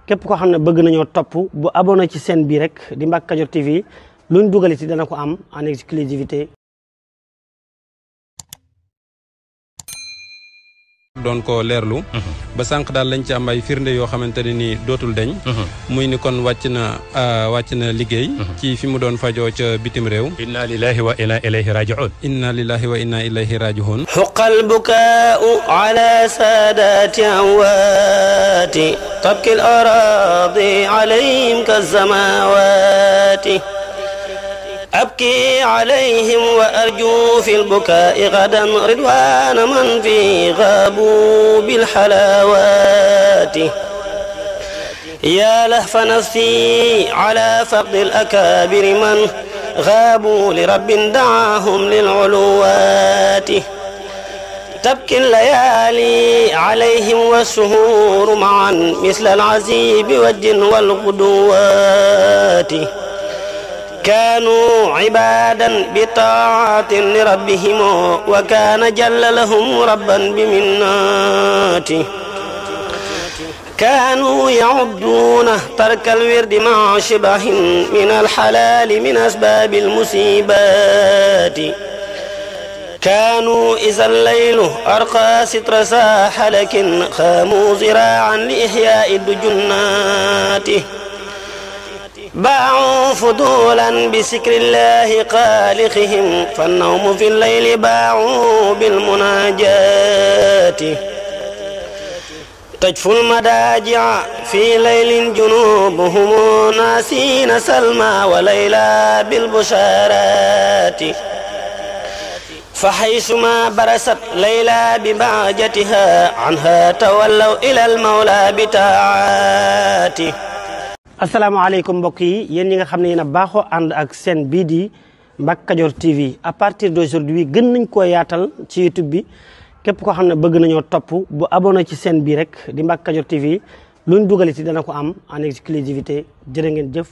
képp koo xam ne bëgg nañoo topp bu abonné ci chaîne bi rek di Mbacke Kadior TV luñ dugal ci dana ko am en exclusivité. doon ko leerlu ba sànq daal lañ ci am ay firnde yoo xamante ne ni dootul deñ muy ni kon wàcc na liggéey ci fi mu doon fajoo ca bitim réew. inna lillahi wa inna ilayhi raji'un. inna lillahi wa inna ilayhi raji'un. huqqal bukaa'u ala saadati amwaati tabki al araadi alayhim kazamawaati أبكي عليهم وأرجو في البكاء غدا رضوان من في غابوا بالحلاوات يا لهف نفسي على فقد الأكابر من غابوا لرب دعاهم للعلوات تبكي الليالي عليهم والشهور معا مثل العزيب والجن والغدوات كانوا عبادا بطاعة لربهم وكان جل لهم ربا بمناته كانوا يعدون ترك الورد مع شبه من الحلال من أسباب المصيبات كانوا إذا الليل أرقى ستر ساح لكن خاموا زراعا لإحياء الدجنات باعوا فضولا بسكر الله خالقهم فالنوم في الليل باعوا بالمناجات تجفو المداجع في ليل جنوبهم ناسين سلمى وليلى بالبشارات فحيثما برست ليلى ببهجتها عنها تولوا إلى المولى بتاعاته. asalaamaaleykum mbokk yi yéen ñi nga xam ne yéen a baaxoo ànd ak chaîne bii di Mbacke Kadior TV à partir d'aujourd'hui gën nañ koo yaatal ci YouTube bi képp koo xam ne bëgg nañoo topp bu abonné ci chaîne bi rek di Mbacke Kadior TV luñ dugal ci dana ko am en exclusivité jërë ngeen jëf.